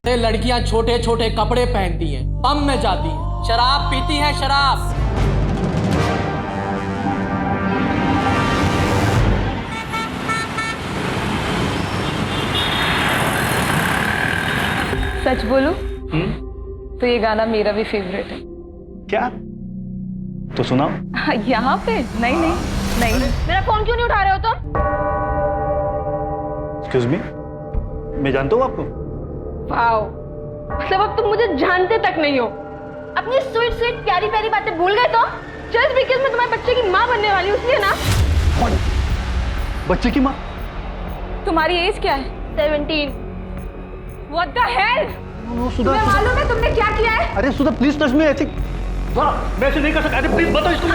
ये लड़कियां छोटे छोटे कपड़े पहनती हैं, पब में जाती हैं, शराब पीती हैं, शराब। सच बोलूं तो ये गाना मेरा भी फेवरेट है। क्या? तो सुनाओ। यहाँ पे? नहीं नहीं नहीं। मेरा फोन क्यों नहीं उठा रहे हो तुम? एक्सक्यूज मी, मैं जानता हूँ आपको। वाओ, मतलब अब तुम मुझे जानते तक नहीं हो। अपनी स्वीट स्वीट प्यारी प्यारी बातें भूल गए तो? जस्ट बिकॉज़ मैं तुम्हारे बच्चे की माँ बनने वाली हूँ इसलिए ना? बच्चे की माँ? तुम्हारी एज क्या है? 17। What the hell? तुम्हें मालूम है तुमने क्या किया है? अरे सुधा प्लीज टच मी, ऐसे मैं ऐसे नहीं कर सकता। प्लीज बताओ इसको।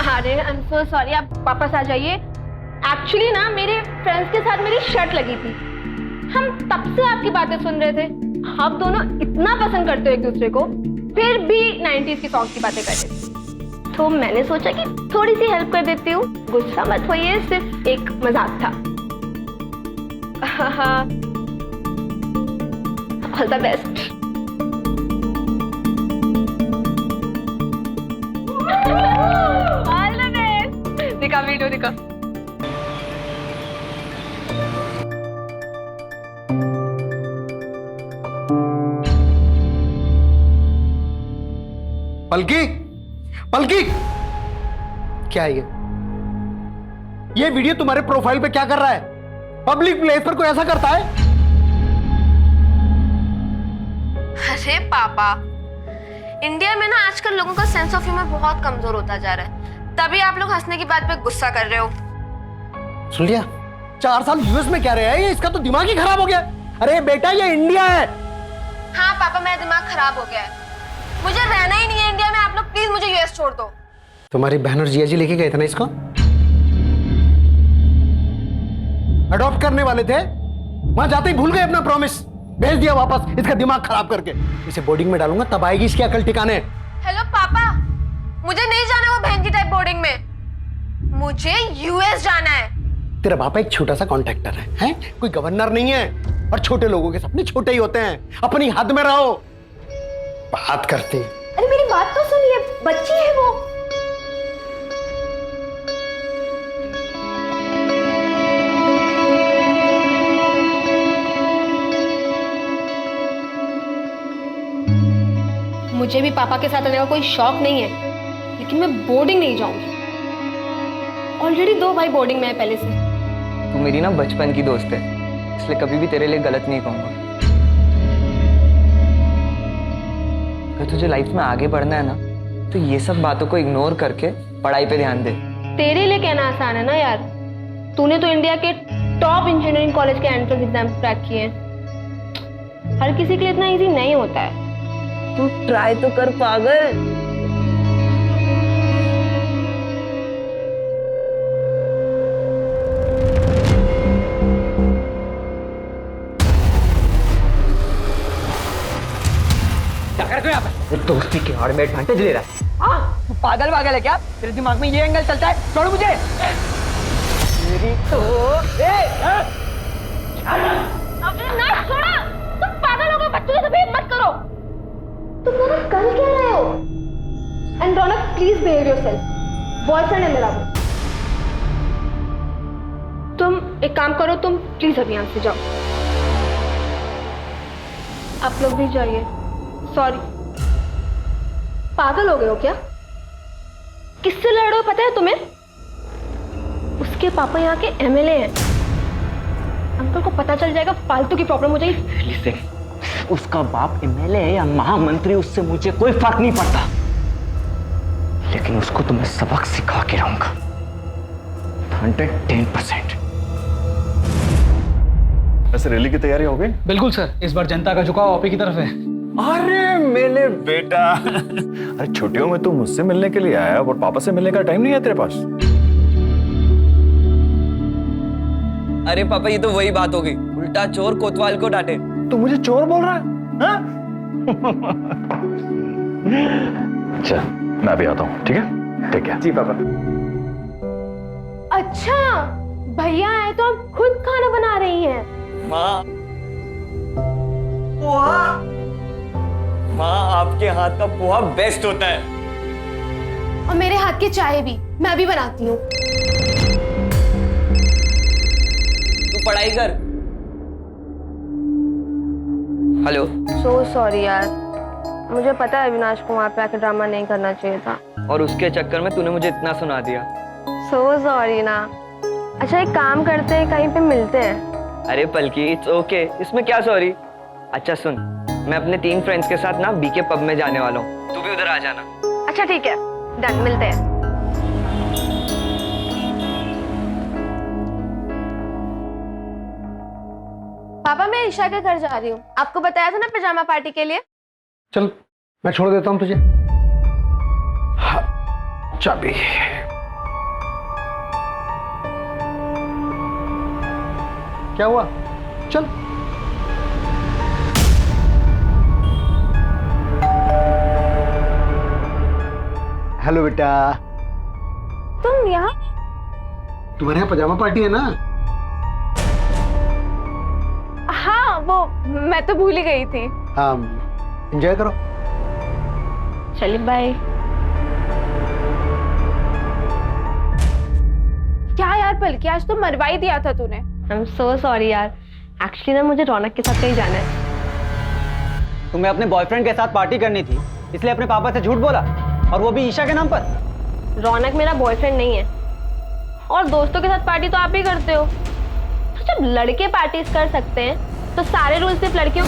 अरे आई एम सो सॉरी, आप वापस आ जाइए। एक्चुअली ना मेरे फ्रेंड्स के साथ मेरी शर्ट लगी थी, हम तब से आपकी बातें सुन रहे थे। आप दोनों इतना पसंद करते हो एक दूसरे को, फिर भी 90s की सॉन्ग की बातें कर रहे थे। तो मैंने सोचा कि थोड़ी सी हेल्प कर देती हूँ। गुस्सा मत होइए, सिर्फ एक मजाक था। All the best. All the best. दिखा वीडियो दिखा। पलकी, पलकी, क्या है ये वीडियो तुम्हारे प्रोफाइल पे क्या कर रहा है? पब्लिक प्लेस पर कोई ऐसा करता है? अरे पापा, इंडिया में ना आजकल लोगों का सेंस ऑफ ह्यूमर बहुत कमजोर होता जा रहा है, तभी आप लोग हंसने की बात पे गुस्सा कर रहे हो। सुन लिया? 4 साल यूएस में क्या रहा है ये? इसका तो दिमाग ही खराब हो गया। अरे बेटा ये इंडिया है। हाँ पापा, मेरा दिमाग खराब हो गया है, मुझे रहना ही नहीं है इंडिया में। आप लोग प्लीज मुझे यूएस छोड़ दो। तुम्हारी बहन और जिया जी लेके गए थे ना इसको, अडॉप्ट करने वाले थे, वहां जाते ही भूल गए अपना प्रॉमिस, भेज दिया वापस इसका दिमाग खराब करके। इसे बोर्डिंग में डालूंगा तब आएगी इसकी अकल ठिकाने। हेलो पापा, मुझे नहीं जाना वो बहन की टाइप बोर्डिंग में, मुझे यूएस जाना है। तेरा पापा एक छोटा सा कॉन्ट्रैक्टर है? कोई गवर्नर नहीं है। और छोटे लोगों के सपने छोटे ही होते हैं, अपनी हद में रहो। बात करती। अरे मेरी बात तो सुनिए, बच्ची है वो। मुझे भी पापा के साथ रहने का कोई शौक नहीं है, लेकिन मैं बोर्डिंग नहीं जाऊंगी। ऑलरेडी 2 भाई बोर्डिंग में है पहले से। तू मेरी ना बचपन की दोस्त है, इसलिए कभी भी तेरे लिए गलत नहीं कहूंगा। अगर तुझे लाइफ में आगे बढ़ना है ना, तो ये सब बातों को इग्नोर करके पढ़ाई पे ध्यान दे। तेरे लिए कहना आसान है ना यार, तूने तो इंडिया के टॉप इंजीनियरिंग कॉलेज के एंट्रेंस एग्जाम क्रैक किए हैं। हर किसी के लिए इतना इजी नहीं होता है। तू ट्राई तो कर पागल। क्या कर रहे हो यहाँ पे? दोस्ती के आड़ में एडवांटेज ले रहा है। हाँ, तू पागल पागल है क्या? तेरे दिमाग में ये एंगल चलता है? छोड़ मुझे। मेरी तो अबे ना छोड़ो, तुम पागल हो गए, बच्चों से भेद मत करो। तुम दोनों कर क्या रहे हो? And Raunak please behave yourself, boyfriend है मेरा वो। तुम एक काम करो, तुम प्लीज अभी यहाँ से जाओ। आप लोग भी जाइए। सॉरी। पागल हो गए हो क्या? किससे लड़ रहे हो पता है तुम्हें? उसके पापा यहाँ के एमएलए हैं। अंकल को पता चल जाएगा, फालतू की प्रॉब्लम हो जाएगी। लिसन, उसका बाप एमएलए है या महामंत्री, उससे मुझे कोई फर्क नहीं पड़ता, लेकिन उसको तो मैं सबक सिखा के रहूंगा 110%। ऐसे रैली की तैयारी हो गई? बिल्कुल सर, इस बार जनता का झुकाव आप ही की तरफ है। अरे मेरे बेटा, अरे छुट्टियों में तू मुझसे मिलने के लिए आया और पापा से मिलने का टाइम नहीं है तेरे पास? अरे पापा, ये तो वही बात हो गई, उल्टा चोर कोतवाल को डांटे। तू मुझे चोर बोल रहा है? हाँ? चल मैं भी आता हूँ, ठीक है? ठीक है जी पापा। अच्छा, भैया आए तो आप खुद खाना बना रही हैं। माँ, पोहा। माँ, आपके हाथ का पोहा बेस्ट होता है। और मेरे हाथ की चाय भी मैं भी बनाती हूँ। तू पढ़ाई कर। हेलो। सो सॉरी यार, मुझे पता है अविनाश को वहाँ पे आकर ड्रामा नहीं करना चाहिए था। और उसके चक्कर में तूने मुझे इतना सुना दिया। सो सॉरी ना। अच्छा एक काम करते हैं, कहीं पे मिलते हैं। अरे पलकी, इट्स ओके, इसमें क्या सॉरी। अच्छा सुन, मैं अपने 3 फ्रेंड्स के साथ ना बीके पब में जाने वाला हूँ, तू भी उधर आ जाना। अच्छा ठीक है, डन, मिलते हैं। पापा मैं ईशा के घर जा रही हूँ, आपको बताया था ना पिजामा पार्टी के लिए। चल मैं छोड़ देता हूं तुझे। हाँ, चाबी। क्या हुआ? चल। हेलो बेटा। तुम यहाँ? तुम्हारे यहाँ पजामा पार्टी है ना? हाँ वो मैं तो भूल ही गई थी। हाँ, एंजॉय करो। चलिए बाय। क्या यार पलकी, आज तो मरवा ही दिया था तूने। आई एम सो सॉरी यार, एक्चुअली ना मुझे रौनक के साथ कहीं जाना है। तुम्हें अपने बॉयफ्रेंड के साथ पार्टी करनी थी, इसलिए अपने पापा से झूठ बोला, और वो भी ईशा के नाम पर। रौनक मेरा बॉयफ्रेंड नहीं है, और दोस्तों के साथ पार्टी तो आप ही करते हो। तो जब लड़के पार्टीज कर सकते हैं तो सारे रूल सिर्फ लड़कियों।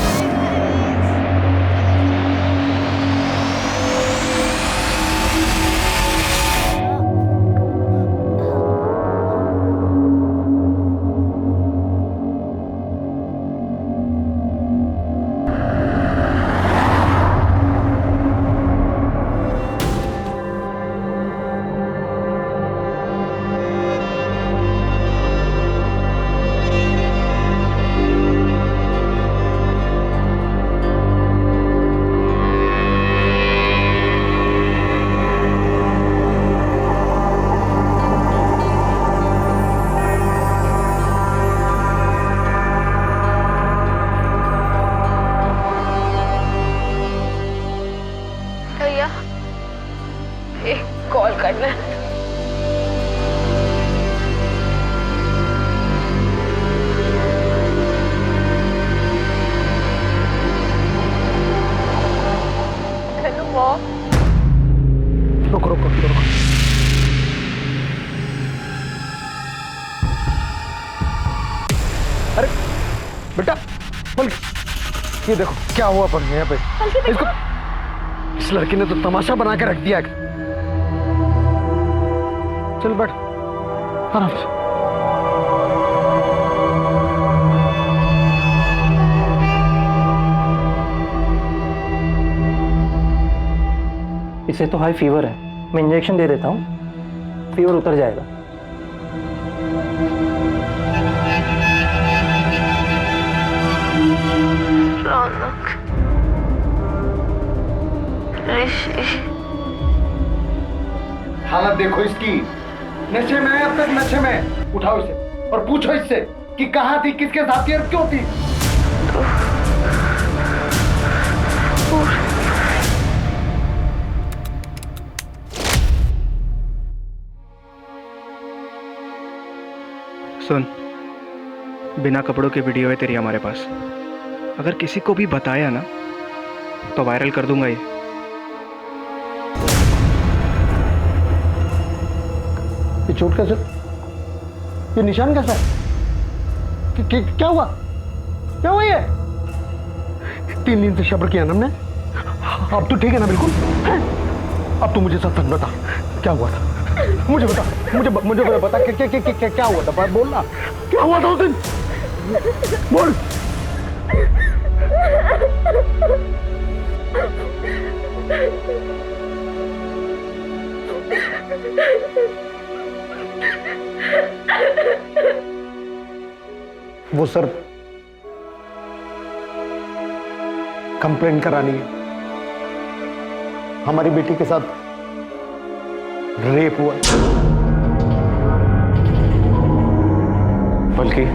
भैया एक कॉल करना है। Hello mom. रुको रुको रुको। अरे बेटा, पलकी, ये देखो क्या हुआ पर यहाँ पे। इसको, इस लड़की ने तो तमाशा बना के रख दिया। चल बैठ आराम से। इसे तो हाई फीवर है, मैं इंजेक्शन दे देता हूँ, फीवर उतर जाएगा। रौनक, ऋषि, हालत देखो इसकी, नशे में है अब तक, नशे में। उठाओ इसे और पूछो इससे कि कहाँ थी, किसके साथ थी और क्यों थी। सुन, बिना कपड़ों की वीडियो है तेरी हमारे पास। अगर किसी को भी बताया ना तो वायरल कर दूंगा ये। चोट कैसे, ये निशान कैसा है? क्या हुआ? क्या हुआ ये? 3 दिन से सब्र किया ना हमने, अब तो ठीक है ना बिल्कुल? अब तू मुझे सच बता, क्या हुआ था? मुझे बता, मुझे बता क्या हुआ था? बोल ना, क्या हुआ था उस दिन? बोल। वो सर कंप्लेंट करानी है, हमारी बेटी के साथ रेप हुआ। बल्कि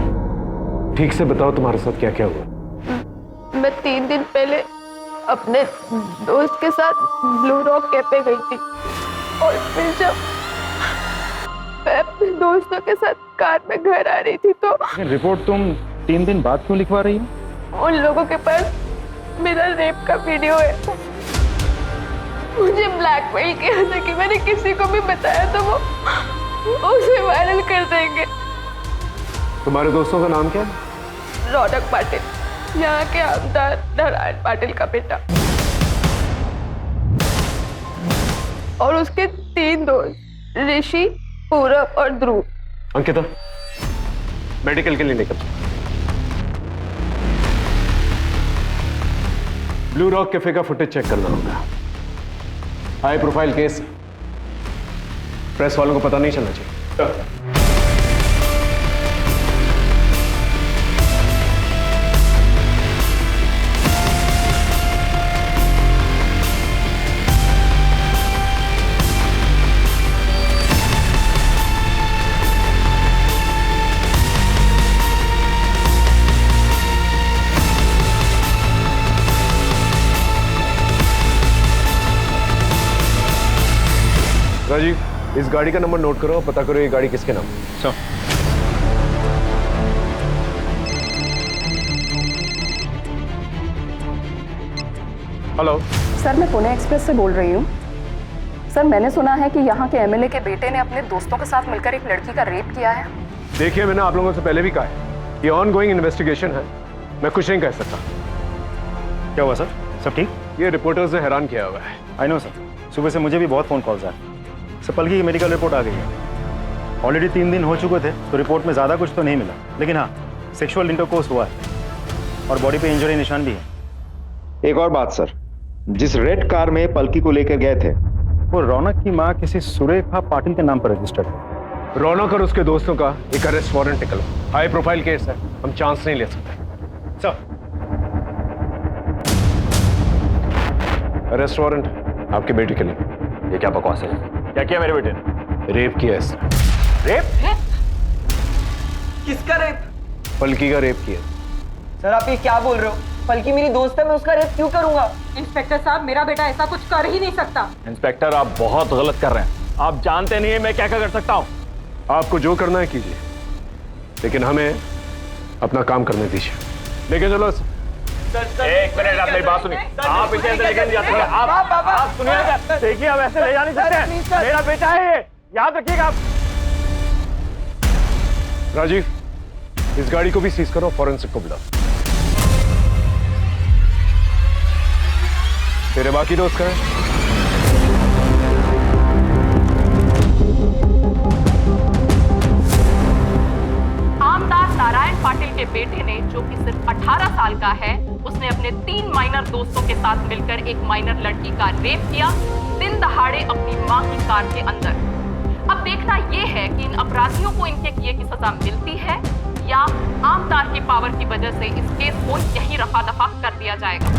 ठीक से बताओ तुम्हारे साथ क्या क्या हुआ। मैं 3 दिन अपने दोस्त के साथ ब्लू रॉक कैफे गई थी और फिर जब मैं अपने दोस्तों के साथ कार में घर आ रही थी तो रिपोर्ट तुम 3 दिन बाद क्यों लिखवा रही हो? उन लोगों के पास मेरा रेप का वीडियो है। मुझे ब्लैकमेल किया था कि मैंने किसी को भी बताया तो वो उसे वायरल कर देंगे। तुम्हारे दोस्तों का नाम क्या है? रौनक पाटिल, यहाँ के आमदार नारायण पाटिल का बेटा, और उसके 3 दोस्त ऋषि, पूरब और ध्रुव। अंकिता, मेडिकल के लिए लेकर ब्लू रॉक कैफे का फुटेज चेक करना होगा। हाई प्रोफाइल केस, प्रेस वालों को पता नहीं चलना चाहिए। राजीव, इस गाड़ी का नंबर नोट करो और पता करो ये गाड़ी किसके नाम है। सर। हेलो सर, मैं पुणे एक्सप्रेस से बोल रही हूँ। सर, मैंने सुना है कि यहाँ के एमएलए के बेटे ने अपने दोस्तों के साथ मिलकर एक लड़की का रेप किया है। देखिए, मैंने आप लोगों से पहले भी कहा है, ये ऑन गोइंग इन्वेस्टिगेशन है, मैं कुछ नहीं कह सकता। क्या हुआ सर? सब ठीक? ये रिपोर्टर्स ने हैरान किया हुआ है। आई नो सर, सुबह से मुझे भी बहुत फ़ोन कॉल्स आए। सर, पलकी की मेडिकल रिपोर्ट आ गई है। ऑलरेडी 3 दिन हो चुके थे तो रिपोर्ट में ज़्यादा कुछ तो नहीं मिला, लेकिन हाँ, सेक्सुअल इंटरकोर्स हुआ है और बॉडी पे इंजरी निशान भी है। एक और बात सर, जिस रेड कार में पलकी को लेकर गए थे वो रौनक की माँ किसी सुरेखा पाटिल के नाम पर रजिस्टर्ड है। रौनक और उसके दोस्तों का एक अरेस्ट वारंट निकला। हाई प्रोफाइल केस है, हम चांस नहीं ले सकते। सर, अरेस्ट वारंट आपके बेटे के लिए। ये क्या बकवास है? क्या किया मेरे बेटे ने? रेप किया इसने। रेप? किसका रेप? पलकी का रेप किया। सर, आप ये क्या बोल रहे हो? पलकी मेरी दोस्त है, मैं उसका रेप क्यों करूंगा? इंस्पेक्टर साहब, मेरा बेटा ऐसा कुछ कर ही नहीं सकता। इंस्पेक्टर, आप बहुत गलत कर रहे हैं। आप जानते नहीं है मैं क्या क्या कर सकता हूँ। आपको जो करना है कीजिए, लेकिन हमें अपना काम करने दीजिए। लेके चलो। एक मिनट, आप मेरी बात सुनिए। आप इसे ऐसे लेकर नहीं जा सकते। आप सुनिएगा, देखिए हम ऐसे ले जा नहीं सकते। मेरा बेटा है ये, याद रखिएगा आप। राजीव, इस गाड़ी को भी सीज करो, फॉरेंसिक को बुलाओ। तेरे बाकी दोस्त कहाँ हैं? आमदार नारायण पाटिल के बेटे ने, जो कि सिर्फ 18 साल का है, उसने अपने 3 माइनर दोस्तों के साथ मिलकर एक माइनर लड़की का रेप किया, दिन दहाड़े अपनी मां की कार के अंदर। अब देखना यह है कि इन अपराधियों को इनके किए की सजा मिलती है या आमदार की पावर की वजह से इस केस को यहीं रफा दफा कर दिया जाएगा।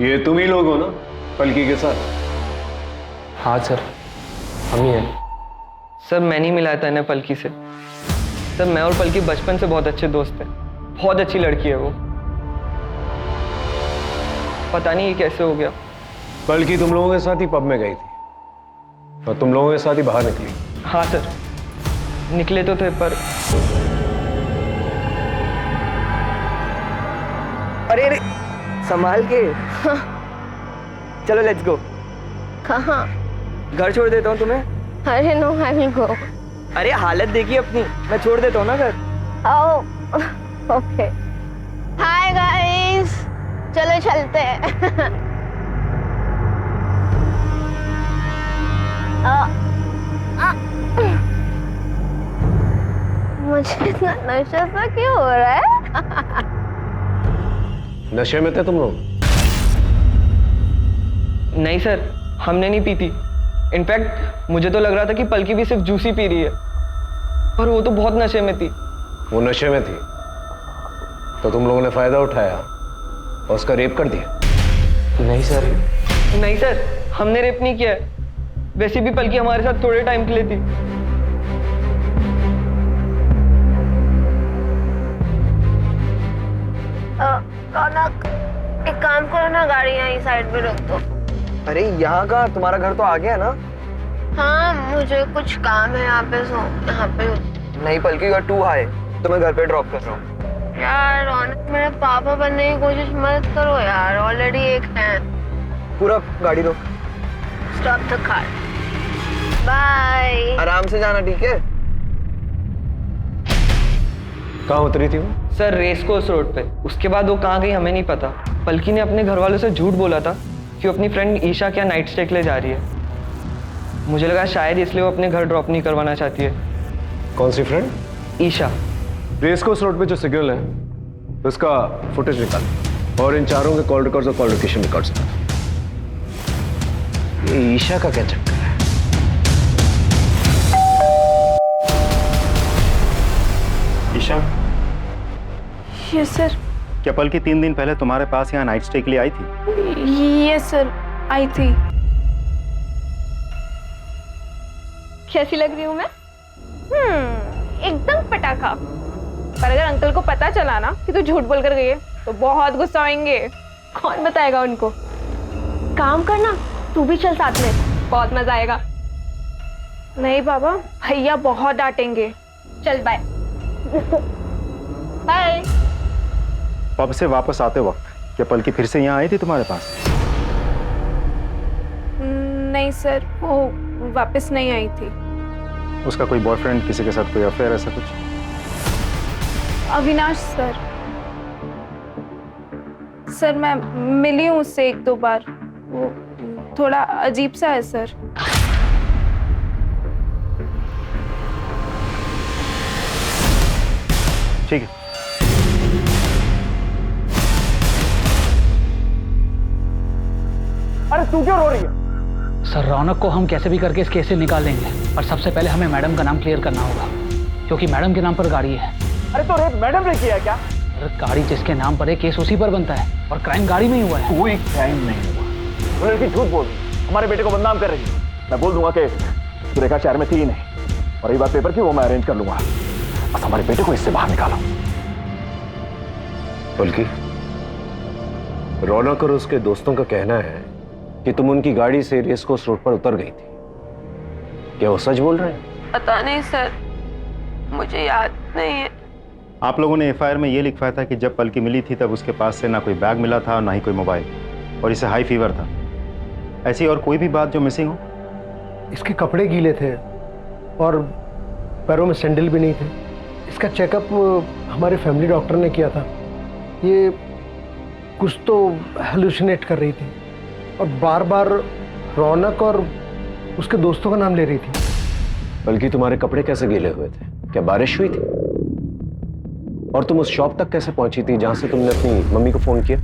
ये तुम ही लोग हो ना पलकी के साथ? हाँ सर, हम ही हैं। सर, मैं नहीं मिलाया था इन्हें पलकी से। सर, मैं और पलकी बचपन से बहुत अच्छे दोस्त हैं। बहुत अच्छी लड़की है वो। पता नहीं ये कैसे हो गया। पलकी तुम लोगों के साथ ही पब में गई थी और तुम लोगों के साथ ही बाहर निकली। हाँ सर, निकले तो थे पर अरे अरे संभाल के। चलो लेट्स गो। कहाँ? घर छोड़ देता हूँ तुम्हें। अरे नो, आई विल गो। अरे हालत देखिए अपनी, मैं छोड़ देता हूँ ना घर। ओके। हाय गाइस, चलो चलते हैं। मुझे इतना नशा सा क्यों हो रहा है? नशे में थे तुम लोग? नहीं सर, हमने नहीं पी थी। इनफैक्ट मुझे तो लग रहा था कि पलकी भी सिर्फ जूस ही पी रही है। और वो तो बहुत नशे में थी। वो नशे में थी तो तुम लोगों ने फायदा उठाया और उसका रेप कर दिया? नहीं सर, नहीं सर, हमने रेप नहीं किया है। वैसे भी पलकी हमारे साथ थोड़े टाइम के लिए थी। रौनक, एक काम करो ना, गाड़ी यहीं साइड में रोक दो। अरे यहाँ का, तुम्हारा घर तो आ गया ना। हाँ, मुझे कुछ काम है यहाँ पे, सो यहाँ पे। नहीं पलकी, यू आर टू हाई, तो मैं घर पे ड्रॉप कर रहा हूँ। यार रौनक, मेरे पापा बनने की कोशिश मत करो यार, ऑलरेडी एक है। पूरा गाड़ी रोक। Stop the car. बाय। आराम से जाना, ठीक है? कहाँ उतरी थी वो? सर रेस कोर्स रोड पे। उसके बाद वो कहाँ गई हमें नहीं पता। पलकी ने अपने घर वालों से झूठ बोला था कि वो अपनी फ्रेंड ईशा क्या नाइट स्टे के लिए जा रही है। मुझे लगा शायद इसलिए वो अपने घर ड्रॉप नहीं करवाना चाहती है। कौन सी friend? Isha. Race course road पे जो सिग्नल है उसका फुटेज निकाल और इन चारों के कॉल रिकॉर्ड्स और कॉल लोकेशन रिकॉर्ड्स। ये ईशा का क्या चक्कर है? Isha, yes sir. क्या पलकी 3 दिन पहले तुम्हारे पास यहाँ नाइट स्टे के लिए आई थी? यस सर, आई थी। कैसी लग रही हूँ मैं? एकदम पटाखा। पर अगर अंकल को पता चला ना कि तू झूठ बोल कर गई है तो बहुत गुस्सा होंगे। कौन बताएगा उनको? काम करना, तू भी चल साथ में, बहुत मजा आएगा। नहीं बाबा, भैया बहुत डांटेंगे। चल बाय। बाय। पब से वापस आते वक्त क्या पलकी फिर से यहाँ आई थी तुम्हारे पास? नहीं सर, वो वापस नहीं आई थी। उसका कोई बॉयफ्रेंड, किसी के साथ कोई अफेयर, ऐसा कुछ? अविनाश सर। सर मैं मिली हूँ उससे 1-2 बार। वो थोड़ा अजीब सा है सर। ठीक है। अरे तू क्यों रो रही है? सर रौनक को हम कैसे भी करके इस केस से निकाल देंगे, पर सबसे पहले हमें मैडम का नाम क्लियर करना होगा, क्योंकि मैडम के नाम पर गाड़ी है। अरे तो रेप मैडम ने किया है क्या? अरे गाड़ी जिसके नाम पर है, केस उसी पर बनता है, और क्राइम गाड़ी में ही हुआ है। कोई क्राइम नहीं हुआ। वो लड़की झूठ बोल रही है, हमारे बेटे को बदनाम कर रही है। मैं बोल दूंगा कि सुरेखा शहर में 3 है, और ये बात पेपर की वो मैं अरेंज कर लूंगा। बस हमारे बेटे को इससे बाहर निकालो। बल्कि रौनक और उसके दोस्तों का कहना है कि तुम उनकी गाड़ी से रेस कोर्स रोड पर उतर गई थी। क्या वो सच बोल रहे हैं? पता नहीं सर, मुझे याद नहीं है। आप लोगों ने एफआईआर में ये लिखवाया था कि जब पलकी मिली थी तब उसके पास से ना कोई बैग मिला था, ना ही कोई मोबाइल, और इसे हाई फीवर था। ऐसी और कोई भी बात जो मिसिंग हो? इसके कपड़े गीले थे और पैरों में सैंडल भी नहीं थे। इसका चेकअप हमारे फैमिली डॉक्टर ने किया था। ये कुछ तो हेलुसिनेट कर रही थी और बार बार रौनक और उसके दोस्तों का नाम ले रही थी। बल्कि तुम्हारे कपड़े कैसे गीले हुए थे? क्या बारिश हुई थी? और तुम उस शॉप तक कैसे पहुंची थी जहां से तुमने अपनी मम्मी को फोन किया?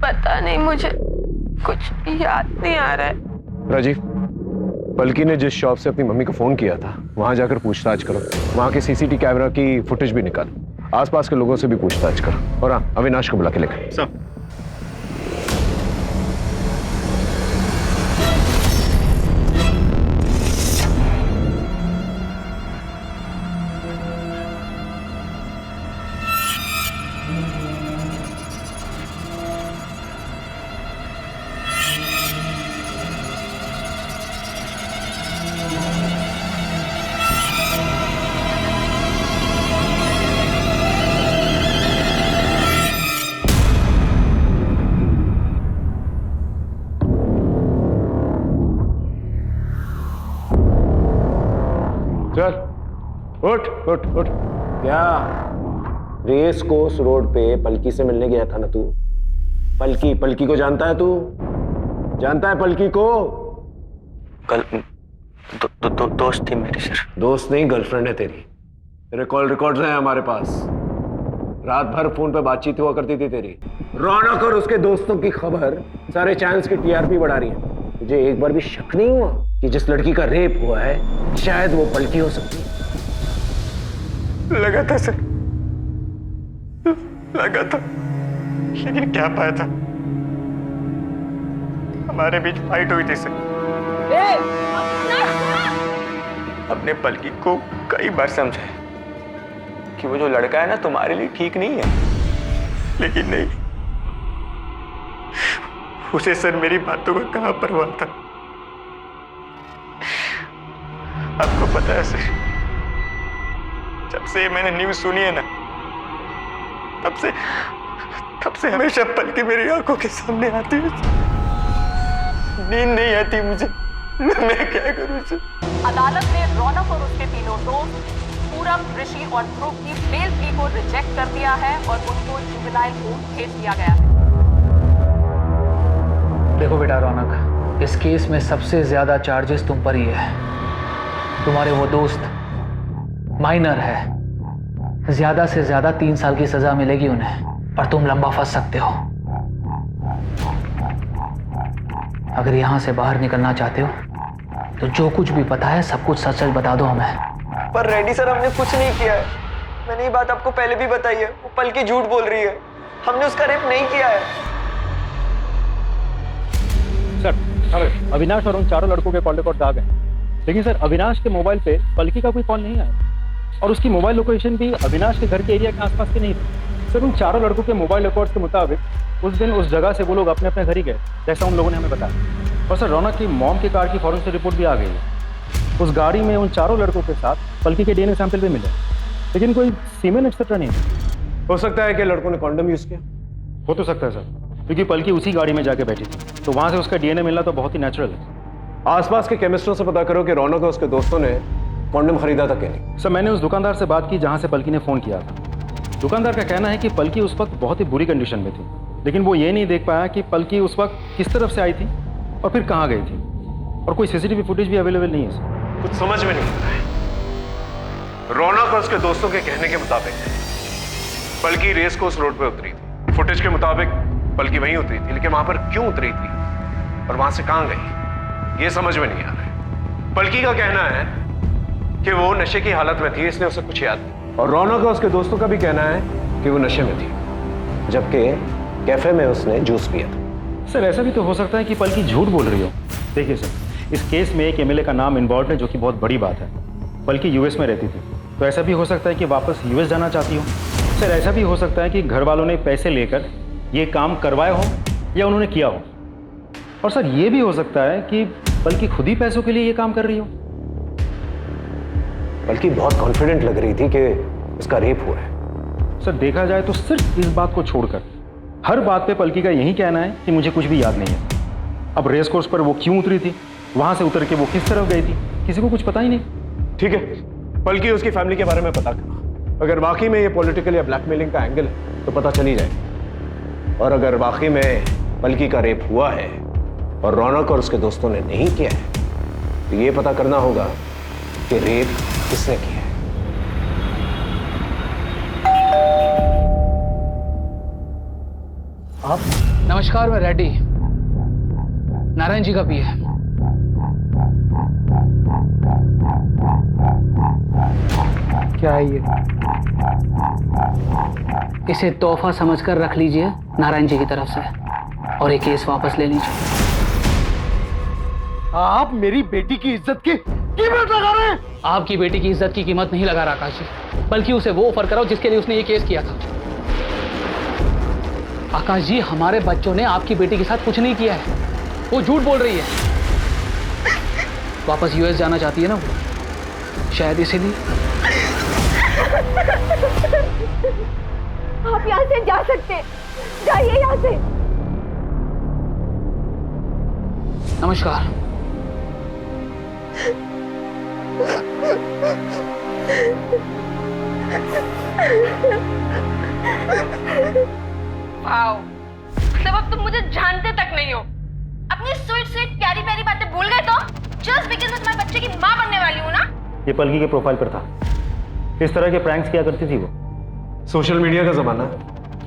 पता नहीं, मुझे कुछ याद नहीं आ रहा है। राजीव, पलकी ने जिस शॉप से अपनी मम्मी को फोन किया था वहां जाकर पूछताछ करो। वहां के सीसीटीवी कैमरा की फुटेज भी निकालो। आसपास के लोगों से भी पूछताछ करो। और हाँ, अविनाश को बुला के लेकर। सब चल उठ उठ उठ। क्या रेस कोर्स रोड पे पलकी से मिलने गया था ना तू? पलकी को जानता है तू? जानता है पलकी को? कल दोस्त थी मेरी सर। दोस्त नहीं, गर्लफ्रेंड है तेरी। तेरे कॉल रिकॉर्ड्स हैं हमारे पास। रात भर फोन पे बातचीत हुआ करती थी तेरी। रौनक और उसके दोस्तों की खबर सारे चैनल्स की टीआरपी बढ़ा रही है। तुझे एक बार भी शक नहीं हुआ कि जिस लड़की का रेप हुआ है शायद वो पलकी हो सकती है? लगा था सर, लगा था, लेकिन क्या पाया था, हमारे बीच फाइट हुई थी सर। अपने पलकी को कई बार समझाया कि वो जो लड़का है ना तुम्हारे लिए ठीक नहीं है, लेकिन नहीं, उसे सर मेरी बातों का कहां परवाह था। आपको पता है सर, जब से मैंने न्यूज सुनी है ना, तब से हमेशा पलकी मेरी आंखों के सामने आती है। नींद नहीं आती मुझे, मैं क्या करूं सर। अदालत ने रौनक और उसके तीनों दोस्त पूरब, ऋषि और ध्रुव की बेल प्ली को रिजेक्ट कर दिया है और उनको जुवेनाइल कोर्ट भेज दिया गया है। देखो बेटा रौनक, इस केस में सबसे ज्यादा चार्जेस तुम पर ही है। तुम्हारे वो दोस्त माइनर है, ज्यादा से ज्यादा 3 साल की सजा मिलेगी उन्हें, पर तुम लंबा फंस सकते हो। अगर यहां से बाहर निकलना चाहते हो तो जो कुछ भी पता है सब कुछ सच सच बता दो हमें। पर रेड्डी सर, हमने कुछ नहीं किया है। मैंने ये बात आपको पहले भी बताई है। वो पलकी झूठ बोल रही है, हमने उसका रेप नहीं किया है। सर, अविनाश और उन चारों लड़कों के कॉल रिकॉर्ड आ गए, लेकिन सर अविनाश के मोबाइल पे पलकी का कोई कॉल नहीं आया और उसकी मोबाइल लोकेशन भी अविनाश के घर के एरिया के आसपास की नहीं थी। सर, उन चारों लड़कों के मोबाइल रिकॉर्ड्स के मुताबिक उस दिन उस जगह से वो लोग अपने अपने घर ही गए, जैसा उन लोगों ने हमें बताया। और सर, रौनक की मॉम की कार की फॉरेंसिक रिपोर्ट भी आ गई है। उस गाड़ी में उन चारों लड़कों के साथ पलकी के डीएनए सैंपल भी मिले, लेकिन कोई सीमेन एक्सेट्रा नहीं। हो सकता है कि लड़कों ने कॉन्डम यूज किया। हो तो सकता है सर, क्योंकि पलकी उसी गाड़ी में जाके बैठी थी, तो वहां से उसका डीएनए मिलना तो बहुत ही नेचुरल है। आसपास के केमिस्टों से पता करो कि रौनक और उसके दोस्तों ने कॉन्डम खरीदा था कि नहीं। सर, मैंने उस दुकानदार से बात की जहां से पलकी ने फोन किया था। दुकानदार का कहना है कि पलकी उस वक्त बहुत ही बुरी कंडीशन में थी, लेकिन वो ये नहीं देख पाया कि पलकी उस वक्त किस तरफ से आई थी और फिर कहाँ गई थी, और कोई सीसीटीवी फुटेज भी अवेलेबल नहीं है सर। कुछ समझ में नहीं आता है। रौनक और उसके दोस्तों के कहने के मुताबिक पलकी रेस कोर्स रोड पे उतरी थी। फुटेज के मुताबिक पलकी वहीं उतरी थी, लेकिन वहां पर क्यों उतरी थी और वहां से कहां गई, ये समझ में नहीं आ रहा है। पलकी का कहना है कि वो नशे की हालत में थी, इसलिए उसे कुछ याद नहीं, और रौनक और उसके दोस्तों का भी कहना है कि वो नशे में थी, जबकि कैफे में उसने जूस पिया था। सर, ऐसा भी तो हो सकता है कि पलकी झूठ बोल रही हो। देखिए सर, इस केस में एक एमएलए का नाम इन्वॉल्व है, जो कि बहुत बड़ी बात है। पलकी यूएस में रहती थी, तो ऐसा भी हो सकता है कि वापस यूएस जाना चाहती हो। सर, ऐसा भी हो सकता है कि घर वालों ने पैसे लेकर ये काम करवाया हो या उन्होंने किया हो। और सर, ये भी हो सकता है कि पलकी खुद ही पैसों के लिए ये काम कर रही हो। पलकी बहुत कॉन्फिडेंट लग रही थी कि उसका रेप हुआ है। सर, देखा जाए तो सिर्फ इस बात को छोड़कर हर बात पे पलकी का यही कहना है कि मुझे कुछ भी याद नहीं है। अब रेस कोर्स पर वो क्यों उतरी थी, वहां से उतर के वो किस तरफ गई थी, किसी को कुछ पता ही नहीं। ठीक है, पलकी उसकी फैमिली के बारे में पता करो। अगर वाकई में ये पॉलिटिकल या ब्लैकमेलिंग का एंगल है तो पता चल ही जाएगा, और अगर वाकई में पलकी का रेप हुआ है और रौनक और उसके दोस्तों ने नहीं किया है, तो ये पता करना होगा कि रेप किसने किया है। आप? नमस्कार, मैं रेड्डी, नारायण जी का पीए। क्या है ये? इसे तोहफा समझकर रख लीजिए नारायण जी की तरफ से, और ये केस वापस ले लीजिए। आप मेरी बेटी की इज्जत की कीमत लगा रहे हैं। आपकी बेटी की इज्जत की कीमत नहीं लगा रहा आकाश जी, बल्कि उसे वो ऑफर कराओ जिसके लिए उसने ये केस किया था। आकाश जी, हमारे बच्चों ने आपकी बेटी के साथ कुछ नहीं किया है, वो झूठ बोल रही है। वापस यूएस जाना चाहती है ना वो, शायद इसीलिए। आप यहाँ से जा सकते, जाइए यहाँ से। नमस्कार। वाओ, मतलब अब तुम मुझे जानते तक नहीं हो। अपनी स्वीट स्वीट प्यारी प्यारी बातें भूल गए तो? जस्ट बिकॉज़ मैं तुम्हारे बच्चे की माँ बनने वाली हूँ ना। ये पलकी के प्रोफाइल पर था, इस तरह के प्रैंक्स किया करती थी वो। सोशल मीडिया का जमाना है,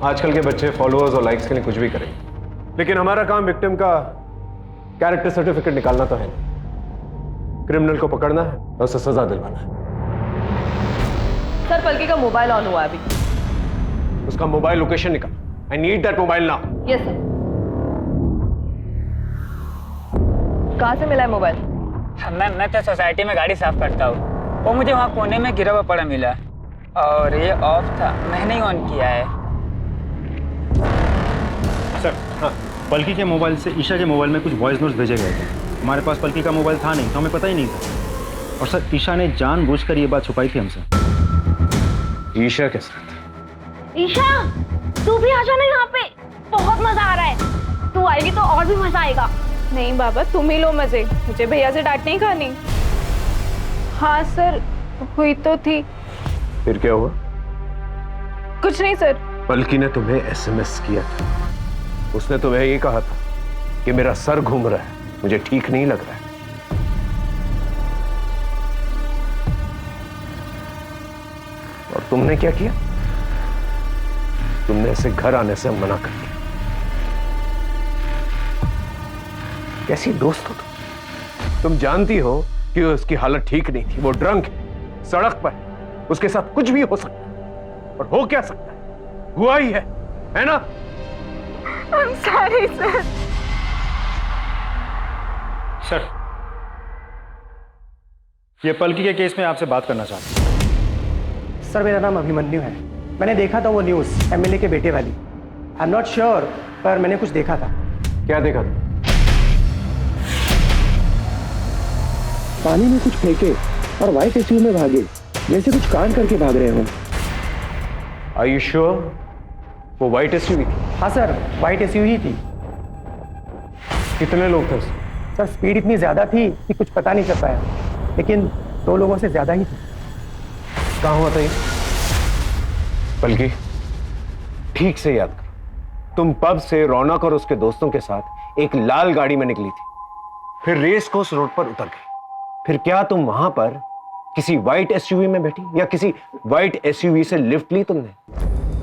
आजकल के बच्चे फॉलोअर्स और लाइक्स के लिए कुछ भी करें, लेकिन हमारा काम विक्टिम का कैरेक्टर सर्टिफिकेट निकालना तो है नहीं, क्रिमिनल को पकड़ना है और उसे सजा दिलवाना है। सर पलकी का मोबाइल ऑन हुआ है अभी। उसका मोबाइल लोकेशन निकाल। I need that mobile now. Yes sir. कहाँ से मिला है मोबाइल? मैं तो सोसाइटी में गाड़ी साफ करता हूँ, वो मुझे वहाँ कोने में गिरा हुआ पड़ा मिला और ये ऑफ था, मैंने ही ऑन किया है। सर हाँ, पलकी के मोबाइल से ईशा के मोबाइल में कुछ वॉइस नोट्स भेजे गए थे। हमारे पास पलकी का मोबाइल था नहीं तो हमें पता ही नहीं था। और सर ईशा ने जानबूझकर ये बात छुपाई थी हमसे। ईशा के साथ? ईशा तू भी आ जाना यहाँ पे, बहुत मजा आ रहा है। तू आएगी तो और भी मजा आएगा। नहीं बाबा तुम ही लो मजे, मुझे भैया से डांट नहीं खानी। हाँ सर हुई तो थी। फिर क्या हुआ? कुछ नहीं सर। पलकी ने तुम्हें एसएमएस किया था, उसने तुम्हें ये कहा था कि मेरा सर घूम रहा है, मुझे ठीक नहीं लग रहा है। और तुमने क्या किया? तुमने इसे घर आने से मना कर दिया। कैसी दोस्त हो तुम जानती हो कि उसकी हालत ठीक नहीं थी, वो ड्रंक है, सड़क पर, उसके साथ कुछ भी हो सकता है। और हो क्या सकता है? हुआ ही है ना? I'm sorry sir. सर ये पलकी के केस में आपसे बात करना चाहता हूँ। सर मेरा नाम अभिमन्यु है, मैंने देखा था वो न्यूज़ एमएलए के बेटे वाली। आई एम नॉट श्योर पर मैंने कुछ देखा था। क्या देखा था? पानी में कुछ फेंके और व्हाइट एसयूवी में भागे, जैसे कुछ कांड करके भाग रहे हो। Are you sure? वो व्हाइट एसयूवी थी? हाँ सर व्हाइट एसयूवी ही थी। कितने लोग थे उसमें? सर स्पीड इतनी ज्यादा थी कि कुछ पता नहीं चल पाया, लेकिन 2 लोगों से ज्यादा ही थी। कहाँ हुआ था ये? बल्कि ठीक से याद करो, तुम पब से रौनक और उसके दोस्तों के साथ एक लाल गाड़ी में निकली थी, फिर रेस कोर्स रोड पर उतर गई। फिर क्या तुम वहां पर किसी व्हाइट एसयूवी में बैठी या किसी व्हाइट एसयूवी से लिफ्ट ली तुमने?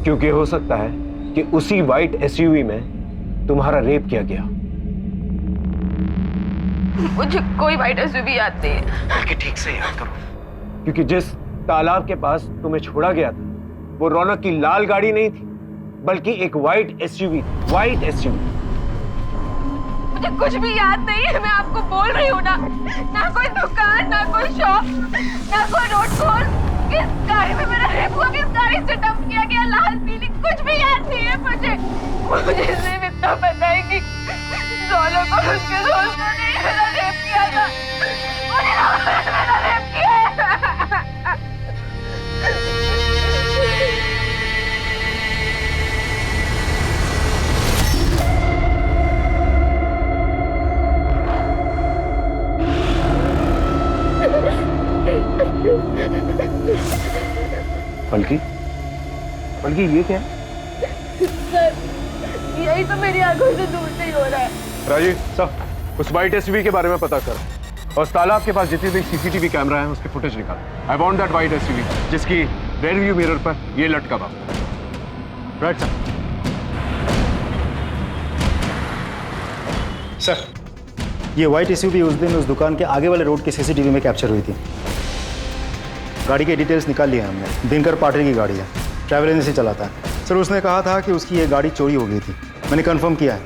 क्योंकि हो सकता है कि उसी व्हाइट एसयूवी में तुम्हारा रेप किया गया। मुझे कोई व्हाइट एसयूवी याद नहीं है। बल्कि ठीक से याद करो, क्योंकि जिस तालाब के पास तुम्हें छोड़ा गया था वो रौनक की लाल गाड़ी नहीं थी, बल्कि एक व्हाइट एसयूवी। White SUV. मुझे कुछ भी याद नहीं है, मैं आपको बोल रही हूँ ना। ना कोई दुकान, ना कोई शॉप, ना कोई रोड कॉल। किस गाड़ी में मेरा रेप हुआ, किस गाड़ी से डंप किया गया, लाल पीली, कुछ भी याद नहीं है मुझे। मुझे सिर्फ इतना पता है कि रौनक और उसके दोस्तों ने मेरा रेप किया था। मेरा रेप किया है। बल्कि बल्कि ये क्या है? सर यही तो मेरी आंखों से दूर से ही हो रहा है। राजीव साहब उस व्हाइट एसयूवी के बारे में पता कर और तालाब के पास जितने भी सीसीटीवी कैमरा है उसके फुटेज निकाल। I want that white SUV जिसकी रेयर व्यू मिरर पर ये लटका था। राइट सर ये व्हाइट एसयूवी उस दिन उस दुकान के आगे वाले रोड के सीसीटीवी में कैप्चर हुई थी। गाड़ी के डिटेल्स निकाल लिए हमने। दिनकर पाटिल की गाड़ी है, ट्रैवल एजेंसी चलाता है। सर उसने कहा था कि उसकी ये गाड़ी चोरी हो गई थी। मैंने कंफर्म किया है,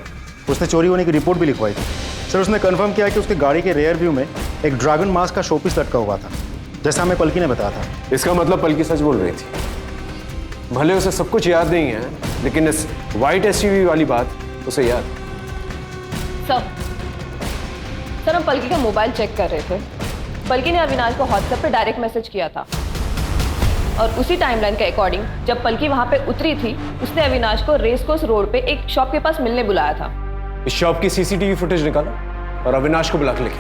उसने चोरी होने की रिपोर्ट भी लिखवाई थी। सर उसने कंफर्म किया कि उसकी गाड़ी के रेयर व्यू में एक ड्रैगन मास्क का शोपीस लटका हुआ था, जैसा हमें पलकी ने बताया था। इसका मतलब पलकी सच बोल रही थी। भले उसे सब कुछ याद नहीं है, लेकिन इस व्हाइट एसयूवी वाली बात उसे याद। सर हम पलकी का मोबाइल चेक कर रहे थे। पलकी ने अविनाश को व्हाट्सएप पे डायरेक्ट मैसेज किया था और उसी टाइमलाइन के अकॉर्डिंग जब पलकी वहां पे उतरी थी उसने अविनाश को रेस कोर्स रोड पे एक शॉप के पास मिलने बुलाया था। इस शॉप की सीसीटीवी फुटेज निकालो और अविनाश को बुला के लेके।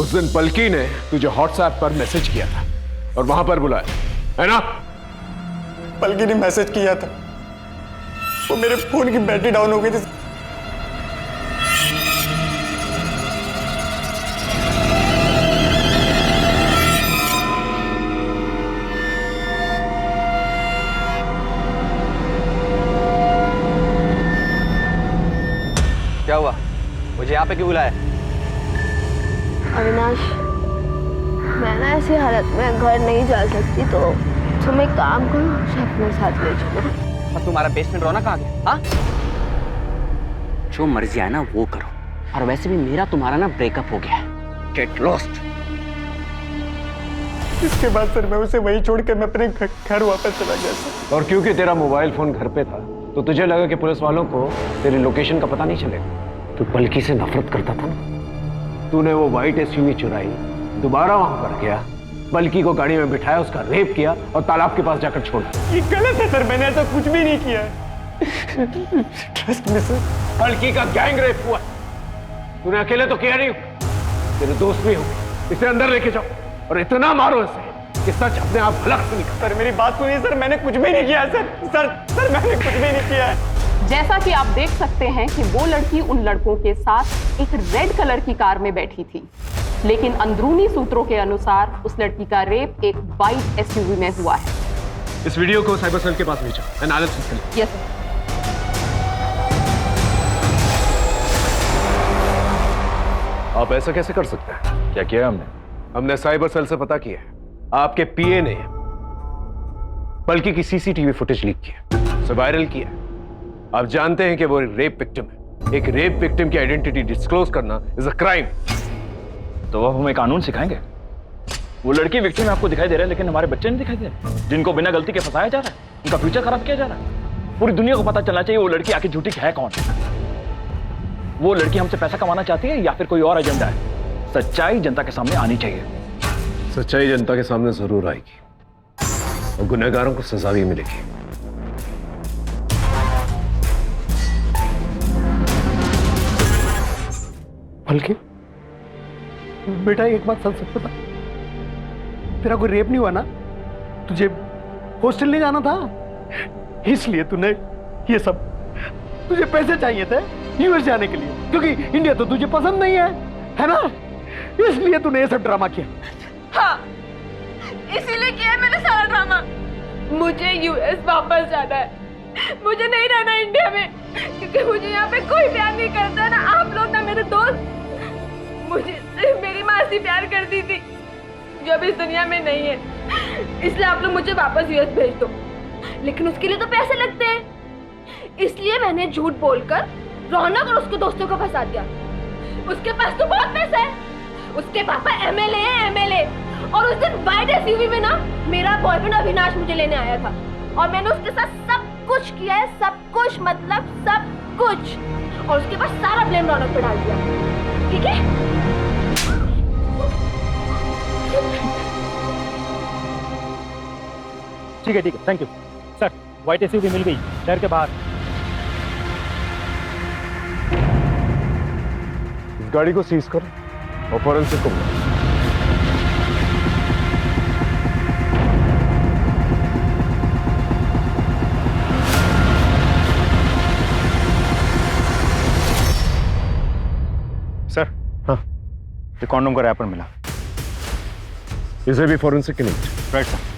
उस दिन पलकी ने तुझे व्हाट्सएप पर मैसेज किया था और वहां पर बुलाया, है ना? पलकी ने मैसेज किया था, वो मेरे फोन की बैटरी डाउन हो गई थी। क्या हुआ? मुझे यहाँ पे क्यों बुलाया? अविनाश, मैं ना ऐसी हालत में घर नहीं जा सकती, तो तुम एक काम करो, मुझे अपने साथ ले चलो। और तुम्हारा बेसमेंट रौनक कहाँ गया? हाँ? जो मर्जी आए ना वो करो, और वैसे भी मेरा तुम्हारा ना ब्रेकअप हो गया है। Get lost. इसके बाद सर मैं उसे वहीं छोड़ के मैं अपने घर वापस चला गया सर। और क्योंकि तेरा मोबाइल फोन घर पे था तो तुझे लगा कि पुलिस वालों को तेरी लोकेशन का पता नहीं चलेगा। तू पलकी से नफरत करता था ना, तूने वो व्हाइट एसयूवी चुराई, दोबारा वहां पर गया, पलकी को गाड़ी में बिठाया, उसका रेप किया और तालाब के पास जाकर छोड़ा। ये गलत है सर, मैंने ऐसा कुछ भी नहीं किया है। Trust me sir. पलकी का गैंग रेप हुआ। तूने अकेले तो किया नहीं, तेरे दोस्त भी हो। इसे अंदर लेके जाओ और इतना मारो इसे कि सच अपने आप हलक से निकले। सर मेरी बात सुनिए सर, मैंने कुछ भी नहीं किया है सर मैंने कुछ भी नहीं किया है। जैसा कि आप देख सकते हैं कि वो लड़की उन लड़कों के साथ एक रेड कलर की कार में बैठी थी, लेकिन अंदरूनी सूत्रों के अनुसार उस लड़की का रेप एक वाइट एसयूवी में हुआ है। इस वीडियो को साइबर सेल के पास भेजो, एनालिसिस के लिए। Yes sir. आप ऐसा कैसे कर सकते हैं? क्या किया हमने साइबर सेल से पता किया है, आपके पीए ने पलकी की सीसीटीवी फुटेज लीक किया, उसे वायरल किया। आप जानते हैं कि वो रेप विक्टिम है। एक रेप विक्टिम की आइडेंटिटी डिस्क्लोज करना इज अ क्राइम। तो अब हमें कानून सिखाएंगे? वो लड़की विक्टिम आपको दिखाई दे रहा है, लेकिन हमारे बच्चे नहीं दिखाई दे रहे, जिनको बिना गलती के फंसाया जा रहा है, उनका फ्यूचर खराब किया जा रहा है। पूरी दुनिया को पता चलना चाहिए वो लड़की आखिर झूठी है कौन। वो लड़की हमसे पैसा कमाना चाहती है या फिर कोई और एजेंडा है। सच्चाई जनता के सामने आनी चाहिए। सच्चाई जनता के सामने जरूर आएगी और गुनहगारों को सजा भी मिलेगी। बल्कि बेटा एक बात सच सच बता, तेरा कोई रेप नहीं हुआ ना? तुझे हॉस्टल नहीं जाना था, इसलिए तूने ये सब, तुझे पैसे चाहिए थे यूएस जाने के लिए, क्योंकि इंडिया तो तुझे पसंद नहीं है ना? इसलिए तूने ये सब ड्रामा किया। हाँ, इसीलिए किया है मैंने सारा ड्रामा। मुझे यूएस वापस जाना है, मुझे नहीं रहना इंडिया में, क्योंकि मुझे यहाँ पे कोई प्यार नहीं करता, ना आप लोग ना मेरे दोस्त। मुझे सिर्फ मेरी मासी प्यार करती थी, जो अब इस दुनिया में नहीं है। इसलिए आप लोग मुझे वापस यूएस भेज दो, लेकिन उसके लिए तो पैसे लगते हैं। इसलिए मैंने झूठ बोलकर रौनक और उसके दोस्तों को फंसा दिया। उसके पास तो बहुत पैसा है, उसके पापा एमएलए हैं, एमएलए। और उस दिन वाइट एसयूवी में ना मेरा बॉयफ्रेंड अविनाश मुझे लेने आया था, और मैंने उसके साथ सब कुछ किया है, सब कुछ मतलब सब कुछ। और उसके बाद सारा ब्लेम रौनक पे डाल दिया, ठीक है? ठीक है, thank you sir. White SUV मिल गई शहर के बाहर। इस गाड़ी को सीज करो और फॉरेंसिक को बुलाओ। सर, हाँ, ये कॉन्डोम का रैपर मिला। इसे भी फॉरेंसिक के नीचे। Right sir.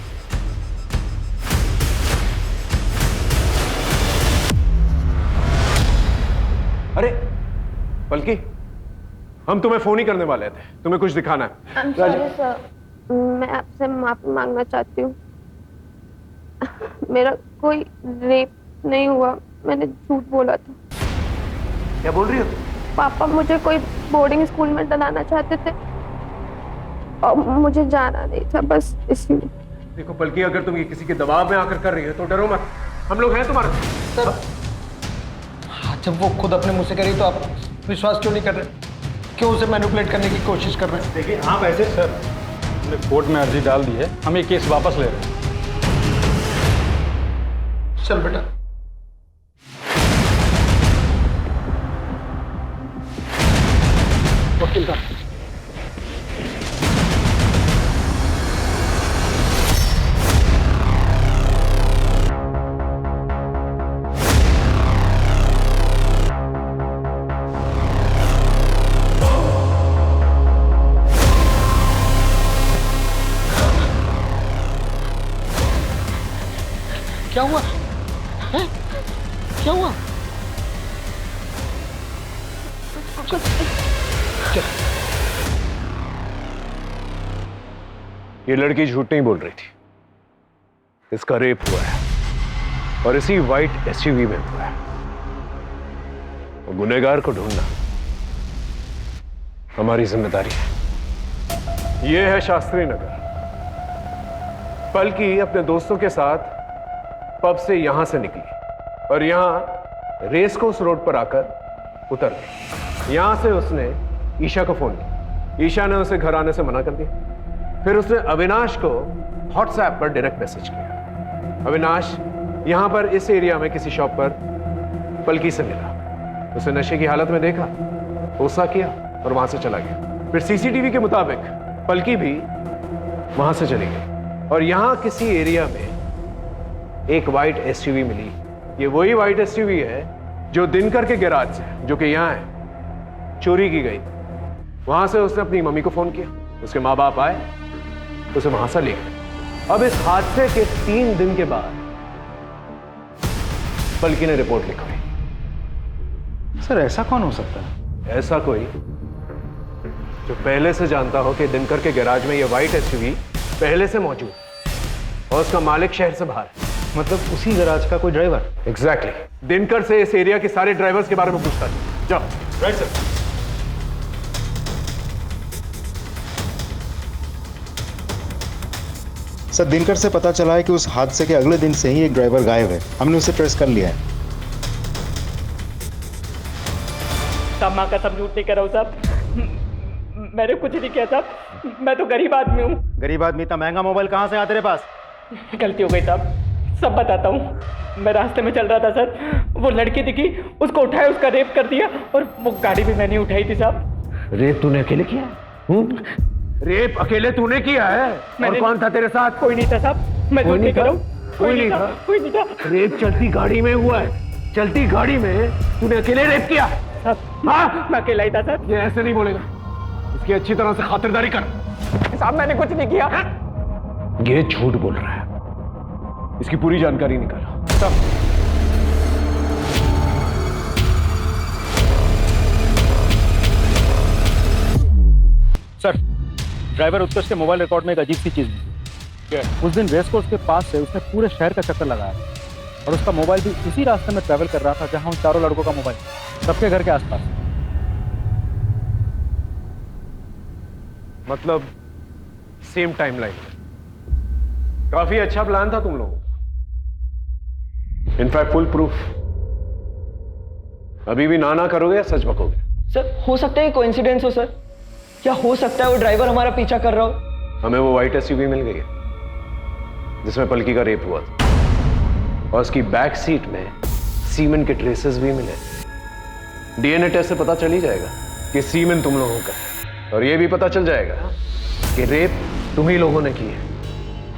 अरे पलकी, हम तुम्हें फोन ही करने वाले थे, तुम्हें कुछ दिखाना है। सॉरी सर, मैं आपसे माफी मांगना चाहती हूँ। मेरा कोई रेप नहीं हुआ, मैंने झूठ बोला था। क्या बोल रही हो? पापा मुझे कोई बोर्डिंग स्कूल में डलाना चाहते थे और मुझे जाना नहीं था, बस इसलिए। देखो पलकी, अगर तुम ये किसी के दबाव में आकर कर रही हो तो डरो मत, हम लोग हैं तुम्हारे सर। जब वो खुद अपने मुंह से करी तो आप विश्वास क्यों नहीं कर रहे? क्यों उसे मैनिपुलेट करने की कोशिश कर रहे हैं? देखिए आप ऐसे सर, हमने कोर्ट में अर्जी डाल दी है, हम ये केस वापस ले रहे हैं। चल बेटा। वकील का क्या हुआ? हैं? क्या हुआ? ये लड़की झूठ नहीं बोल रही थी। इसका रेप हुआ है और इसी व्हाइट एसयूवी में हुआ है। और गुनहगार को ढूंढना हमारी जिम्मेदारी है। यह है शास्त्री नगर। पलकी अपने दोस्तों के साथ पब से यहां से निकली और यहां रेस कोर्स रोड पर आकर उतर गई। यहां से उसने ईशा को फोन किया। ईशा ने उसे घर आने से मना कर दिया। फिर उसने अविनाश को व्हाट्सएप पर डायरेक्ट मैसेज किया। अविनाश यहां पर इस एरिया में किसी शॉप पर पलकी से मिला। उसे नशे की हालत में देखा, गुस्सा किया और वहां से चला गया। फिर सीसीटीवी के मुताबिक पलकी भी वहां से चली गई और यहां किसी एरिया में एक व्हाइट एसयूवी मिली। ये वही व्हाइट एसयूवी है जो दिनकर के गैराज से, जो कि यहां है, चोरी की गई। वहां से उसने अपनी मम्मी को फोन किया। उसके माँ बाप आए, उसे वहां से ले गए। अब इस हादसे के 3 दिन के बाद पलकी ने रिपोर्ट लिखवाई। सर ऐसा कौन हो सकता है? ऐसा कोई जो पहले से जानता हो कि दिनकर के गैराज में यह व्हाइट एसयूवी पहले से मौजूद और उसका मालिक शहर से बाहर है। मतलब उसी गैराज का कोई ड्राइवर? एग्जैक्टली। दिनकर से इस एरिया के सारे ड्राइवर्स के बारे में पूछता है। जाओ। Right sir. सर दिनकर से पता चला है कि उस हादसे के अगले दिन से ही एक ड्राइवर गायब है। हमने उसे ट्रेस कर लिया है। साहब माँ का सब झूठ नहीं कर रहा हूँ साहब। मैंने कुछ नहीं किया साहब। मैं तो गरीब आदमी हूँ। गरीब आदमी? इतना महंगा मोबाइल कहाँ से आया तेरे पास? गलती हो गई साहब, सब बताता हूँ। मैं रास्ते में चल रहा था सर, वो लड़की दिखी, उसको उठाया, उसका रेप कर दिया और वो गाड़ी भी मैंने उठाई थी साहब। रेप तूने अकेले किया? रेप अकेले तूने किया है? और कौन था तेरे साथ? कोई नहीं था साहब। मैं झूठ नहीं कर रहा हूँ। कोई नहीं था? कोई नहीं था। रेप चलती गाड़ी में हुआ है। चलती गाड़ी में तूने अकेले रेप किया? हाँ, मैं अकेला ही था सर। ये ऐसे नहीं बोलेगा। इसकी अच्छी तरह से खातिरदारी कर। साहब मैंने कुछ नहीं किया। ये झूठ बोल रहा है। इसकी पूरी जानकारी निकालो। सर ड्राइवर उत्कर्ष के मोबाइल रिकॉर्ड में एक अजीब सी चीज मिली। उस दिन रेस कोर्स के पास से उसने पूरे शहर का चक्कर लगाया और उसका मोबाइल भी इसी रास्ते में ट्रैवल कर रहा था जहां उन चारों लड़कों का मोबाइल, सबके घर के आसपास। मतलब सेम टाइमलाइन। काफी अच्छा प्लान था तुम लोगों का। In fact full proof. अभी भी ना करोगे या सच बकोगे? सर हो सकता है कोइंसिडेंस हो सर। क्या हो सकता है वो ड्राइवर हमारा पीछा कर रहा हो? हमें वो व्हाइट एसयूवी मिल गई है जिसमें पलकी का रेप हुआ था और उसकी बैक सीट में सीमेन के ट्रेसेस भी मिले। डीएनए टेस्ट से पता चल ही जाएगा कि सीमेन तुम लोगों का है और ये भी पता चल जाएगा कि रेप तुम ही लोगों ने की है।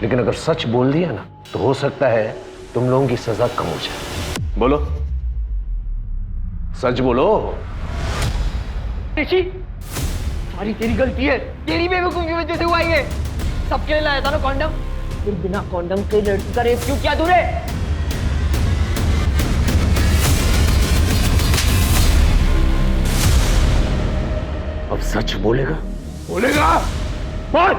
लेकिन अगर सच बोल दिया ना तो हो सकता है तुम लोगों की सजा कम हो जाए। बोलो, सच बोलो। ऋषि सारी तेरी गलती है, तेरी बेवकूफी की वजह से हुआ ये। सबके लिए लाया था ना कॉन्डम, फिर बिना कॉन्डम के लड़की का रेप क्यों किया तूने? अब सच बोलेगा? बोलेगा? बोल।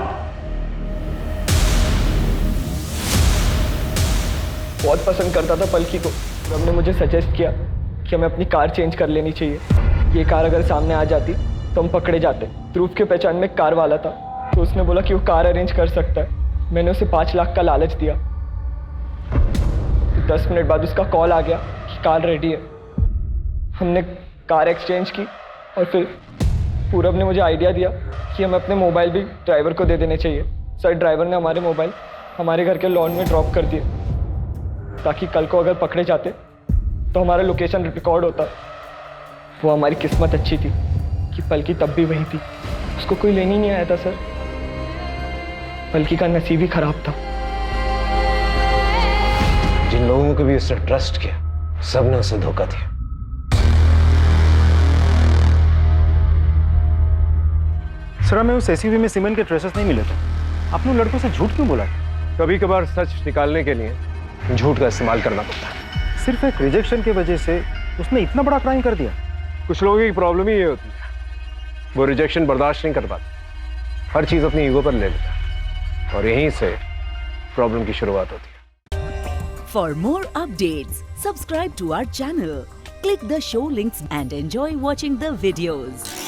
बहुत पसंद करता था पलकी को। रब ने मुझे सजेस्ट किया कि हमें अपनी कार चेंज कर लेनी चाहिए। ये कार अगर सामने आ जाती तो हम पकड़े जाते। ध्रुव के पहचान में कार वाला था तो उसने बोला कि वो कार अरेंज कर सकता है। मैंने उसे 5 लाख का लालच दिया। 10 मिनट बाद उसका कॉल आ गया कि कार रेडी है। हमने कार एक्सचेंज की और फिर पूरब ने मुझे आइडिया दिया कि हमें अपने मोबाइल भी ड्राइवर को दे देने चाहिए। सर ड्राइवर ने हमारे मोबाइल हमारे घर के लॉन में ड्रॉप कर दिए ताकि कल को अगर पकड़े जाते तो हमारा लोकेशन रिकॉर्ड होता। वो हमारी किस्मत अच्छी थी कि पलकी तब भी वही थी। उसको कोई लेने ही नहीं आया था सर। पलकी का नसीब ही खराब था। जिन लोगों को भी उसने ट्रस्ट किया सबने उसे धोखा दिया। सर हमें उस एसयूवी में सीमेन के ट्रेसेस नहीं मिले थे। आपने उन लड़कों से झूठ क्यों बोला? कभी कभार सच निकालने के लिए झूठ का इस्तेमाल करना पड़ता है। सिर्फ एक रिजेक्शन की वजह से उसने इतना बड़ा क्राइम कर दिया? कुछ लोगों की प्रॉब्लम ही ये होती है, वो रिजेक्शन बर्दाश्त नहीं कर पाते, हर चीज अपनी ईगो पर ले लेते हैं और यहीं से प्रॉब्लम की शुरुआत होती है। For more updates, subscribe to our channel, click the show links and enjoy watching the videos.